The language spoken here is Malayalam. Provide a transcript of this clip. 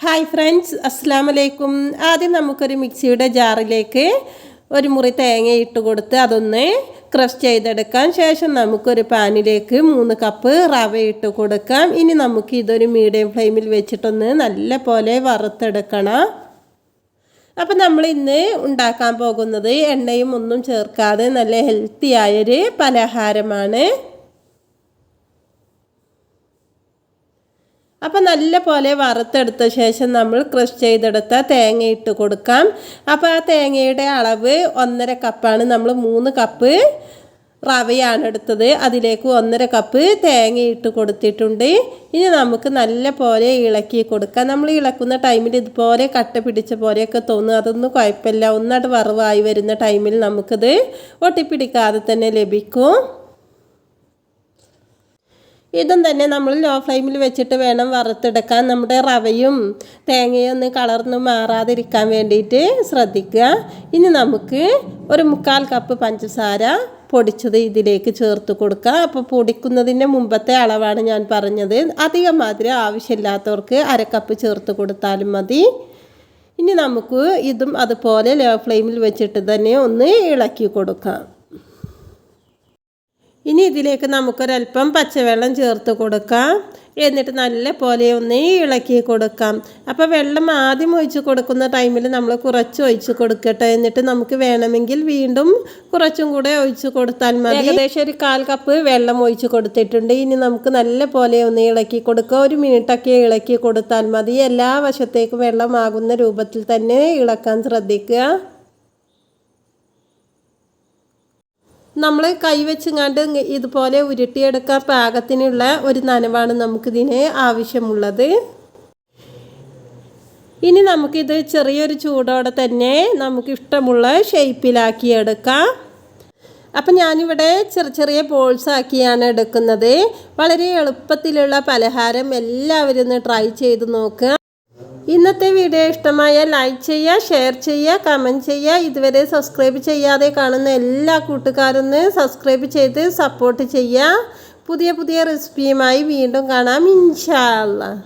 ഹായ് ഫ്രണ്ട്സ്, അസ്സലാമു അലൈക്കും. ആദ്യം നമുക്കൊരു മിക്സിയുടെ ജാറിലേക്ക് ഒരു മുറി തേങ്ങ ഇട്ട് കൊടുത്ത് അതൊന്ന് ക്രഷ് ചെയ്തെടുക്കാം. ശേഷം നമുക്കൊരു പാനിലേക്ക് 3 കപ്പ് റവ ഇട്ട് കൊടുക്കാം. ഇനി നമുക്ക് ഇതൊരു മീഡിയം ഫ്ലെയിമിൽ വെച്ചിട്ടൊന്ന് നല്ല പോലെ വറുത്തെടുക്കണം. അപ്പം നമ്മൾ ഇന്ന് ഉണ്ടാക്കാൻ പോകുന്നത് എണ്ണയും ഒന്നും ചേർക്കാതെ നല്ല ഹെൽത്തി ആയൊരു പലഹാരമാണ്. അപ്പോൾ നല്ല പോലെ വറുത്തെടുത്ത ശേഷം നമ്മൾ ക്രഷ് ചെയ്തെടുത്ത തേങ്ങ ഇട്ട് കൊടുക്കാം. അപ്പോൾ ആ തേങ്ങയുടെ അളവ് 1.5 കപ്പാണ്. നമ്മൾ 3 കപ്പ് റവയാണ് എടുത്തത്. അതിലേക്ക് 1.5 കപ്പ് തേങ്ങ ഇട്ട് കൊടുത്തിട്ടുണ്ട്. ഇനി നമുക്ക് നല്ല പോലെ ഇളക്കി കൊടുക്കാം. നമ്മൾ ഇളക്കുന്ന ടൈമിൽ ഇതുപോലെ കട്ട പിടിച്ച പോലെയൊക്കെ തോന്നും. അതൊന്നും കുഴപ്പമില്ല. ഒന്നട് വറവായി വരുന്ന ടൈമിൽ നമുക്കിത് ഒട്ടിപ്പിടിക്കാതെ തന്നെ ലഭിക്കും. ഇതും തന്നെ നമ്മൾ ലോ ഫ്ലെയിമിൽ വെച്ചിട്ട് വേണം വറുത്തെടുക്കാൻ. നമ്മുടെ റവയും തേങ്ങയും ഒന്ന് കളർന്ന് മാറാതിരിക്കാൻ വേണ്ടിയിട്ട് ശ്രദ്ധിക്കുക. ഇനി നമുക്ക് ഒരു 1/4 കപ്പ് പഞ്ചസാര പൊടിച്ചത് ഇതിലേക്ക് ചേർത്ത് കൊടുക്കുക. അപ്പോൾ പൊടിക്കുന്നതിൻ്റെ മുമ്പത്തെ അളവാണ് ഞാൻ പറഞ്ഞത്. അധികം മധുരം ആവശ്യമില്ലാത്തവർക്ക് 1/2 കപ്പ് ചേർത്ത് കൊടുത്താലും മതി. ഇനി നമുക്ക് ഇതും അതുപോലെ ലോ ഫ്ലെയിമിൽ വെച്ചിട്ട് തന്നെ ഒന്ന് ഇളക്കി കൊടുക്കാം. ഇനി ഇതിലേക്ക് നമുക്കൊരല്പം പച്ചവെള്ളം ചേർത്ത് കൊടുക്കാം. എന്നിട്ട് നല്ല പോലെ ഒന്ന് ഇളക്കി കൊടുക്കാം. അപ്പോൾ വെള്ളം ആദ്യം ഒഴിച്ച് കൊടുക്കുന്ന ടൈമിൽ നമ്മൾ കുറച്ച് ഒഴിച്ച് കൊടുക്കട്ടെ. എന്നിട്ട് നമുക്ക് വേണമെങ്കിൽ വീണ്ടും കുറച്ചും കൂടെ ഒഴിച്ച് കൊടുത്താൽ മതി. ഏകദേശം ഒരു 1/4 കപ്പ് വെള്ളം ഒഴിച്ച് കൊടുത്തിട്ടുണ്ട്. ഇനി നമുക്ക് നല്ല പോലെ ഒന്ന് ഇളക്കി കൊടുക്കുക. 1 മിനിറ്റൊക്കെ ഇളക്കി കൊടുത്താൽ മതി. എല്ലാ വശത്തേക്കും വെള്ളമാകുന്ന രൂപത്തിൽ തന്നെ ഇളക്കാൻ ശ്രദ്ധിക്കുക. നമ്മൾ കൈവച്ചങ്ങാണ്ട് ഇതുപോലെ ഉരുട്ടിയെടുക്കാൻ പാകത്തിനുള്ള ഒരു നനവാണ് നമുക്കിതിന് ആവശ്യമുള്ളത്. ഇനി നമുക്കിത് ചെറിയൊരു ചൂടോടെ തന്നെ നമുക്കിഷ്ടമുള്ള ഷേപ്പിലാക്കിയെടുക്കാം. അപ്പം ഞാനിവിടെ ചെറിയ ബോൾസ് ആക്കിയാണ് എടുക്കുന്നത്. വളരെ എളുപ്പത്തിലുള്ള പലഹാരം എല്ലാവരും ഒന്ന് ട്രൈ ചെയ്ത് നോക്കുക. ഇന്നത്തെ വീഡിയോ ഇഷ്ടമായാൽ ലൈക്ക് ചെയ്യുക, ഷെയർ ചെയ്യുക, കമൻറ്റ് ചെയ്യുക. ഇതുവരെ സബ്സ്ക്രൈബ് ചെയ്യാതെ കാണുന്ന എല്ലാ കൂട്ടുകാരൊന്ന് സബ്സ്ക്രൈബ് ചെയ്ത് സപ്പോർട്ട് ചെയ്യുക. പുതിയ റെസിപ്പിയുമായി വീണ്ടും കാണാം ഇൻഷാ അല്ലാഹ്.